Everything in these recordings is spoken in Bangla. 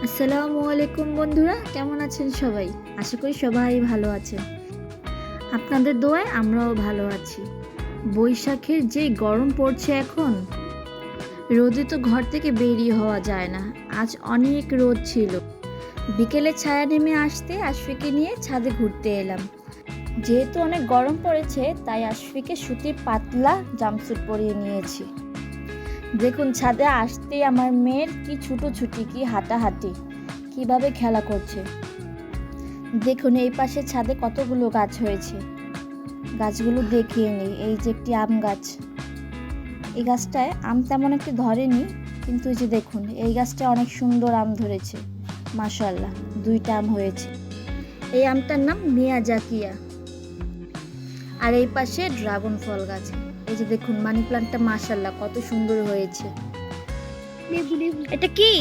আসসালামু আলাইকুম বন্ধুরা, কেমন আছেন সবাই? আশা করি সবাই ভালো আছেন। আপনাদের দোয়ায় আমরাও ভালো আছি। বৈশাখের যে গরম পড়ছে এখন, রোদে তো ঘর থেকে বেরিয়ে হওয়া যায় না। আজ অনেক রোদ ছিল। বিকেলে ছায়া নেমে আসতে আশফিকে নিয়ে ছাদে ঘুরতে এলাম। যেহেতু অনেক গরম পড়েছে, তাই আশফিকে সুতির পাতলা জামস্যুট পরিয়ে নিয়েছি। দেখুন, ছাদে আসতেই আমার মেয়ের কি ছুটোছুটি, কি হাঁটাহাঁটি, কিভাবে খেলা করছে। দেখুন, এই পাশে ছাদে কতগুলো গাছ হয়েছে। গাছগুলো দেখিয়ে নিই। এই যে একটি আম গাছ, এই গাছটায় আম তেমন একটি ধরেনি, কিন্তু এই যে দেখুন, এই গাছটা অনেক সুন্দর আম ধরেছে। মাশাআল্লাহ, 2টা আম হয়েছে। এই আমটার নাম মিয়াজাকিয়া। আর এই পাশে ড্রাগন ফল গাছ। এই যে দেখুন, মানি প্লান্টটা মাশাআল্লাহ কত সুন্দর হয়েছে। এটা কি?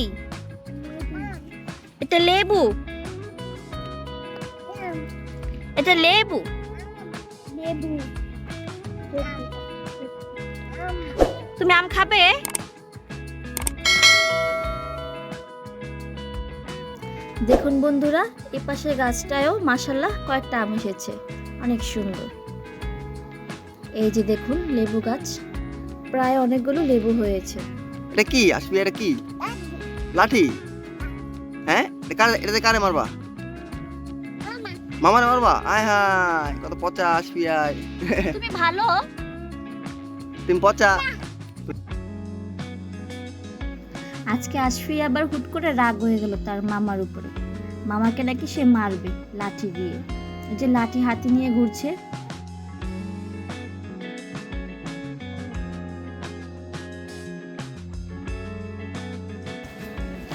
এটা লেবু। এটা লেবু। তুমি আম খাবে? দেখুন বন্ধুরা, এই পাশের গাছটায়ও মাশাআল্লাহ কয়েকটা আম এসেছে, অনেক সুন্দর। এই যে দেখুন, লেবু গাছ, প্রায় অনেকগুলো লেবু হয়েছে। এটা কি আসবি? এটা কি লাঠি? হ্যাঁ, এটাতে কারে মারবা? মামারে মারবা? আয় হায়, কত পচা আসবি। আয় তুমি ভালো। তুমি পচা। আজকে আশফি আবার হুট করে রাগ হয়ে গেল তার মামার উপরে। মামাকে নাকি সে মারবে লাঠি দিয়ে। এই যে লাঠি হাতে নিয়ে ঘুরছে।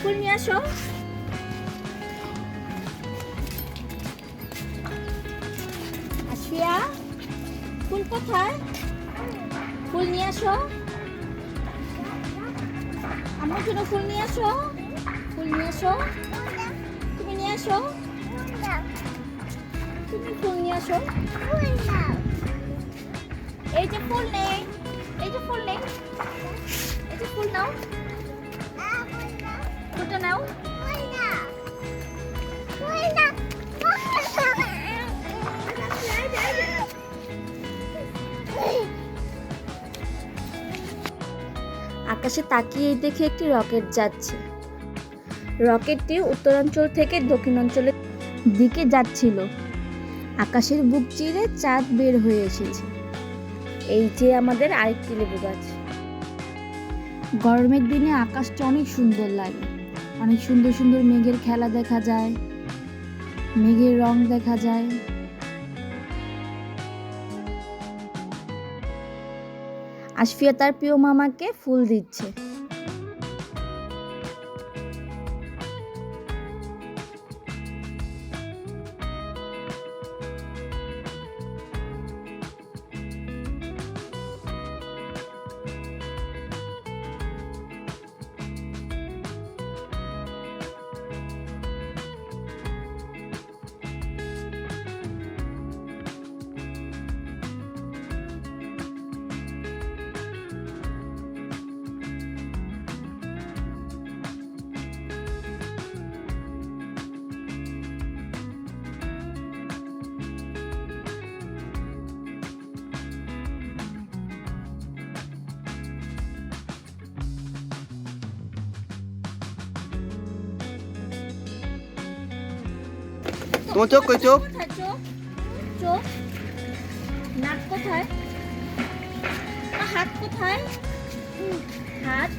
ফুল নিয়ে আসো। আশফিয়া, ফুল কোথায়? ফুল নিয়ে আসো। আমার জন্য ফুল নিয়ে আসো। ফুল নিয়ে আসো। তুমি নিয়ে আসো। তুমি ফুল নিয়ে আসো। এই যে ফুল নেই। এই যে ফুল নেই। এই যে ফুল নাও। ফুলটা নাও। আকাশে তাকিয়ে দেখে একটি রকেট যাচ্ছে। রকেটটি উত্তরাঞ্চল থেকে দক্ষিণাঞ্চলের দিকে যাচ্ছিল। আকাশের বুক চিরে চাঁদ বের হয়ে এসেছে। এই যে আমাদের আরেকটি লেবু গাছ। গরমের দিনে আকাশটা অনেক সুন্দর লাগে। অনেক সুন্দর সুন্দর মেঘের খেলা দেখা যায়, মেঘের রং দেখা যায়। আশফিয়া তার প্রিয় মামাকে ফুল দিচ্ছে। তোমার চোখ কই? চোখ কোথায়? চোখ, চোখ, নাক কোথায়? হাত কোথায়? হাত।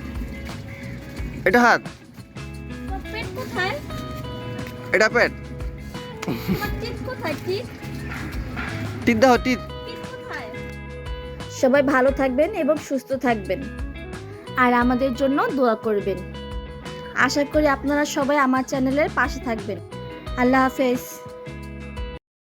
এটা হাত, তোমার পেট কোথায়? এটা পেট। তোমার টিপ কোথায়? টিপ, টিপ দাও, টিপ। টিপ কোথায়? সবাই ভালো থাকবেন এবং সুস্থ থাকবেন, আর আমাদের জন্য দোয়া করবেন। আশা করি আপনারা সবাই আমার চ্যানেলের পাশে থাকবেন। আল্লাহ হাফেজ।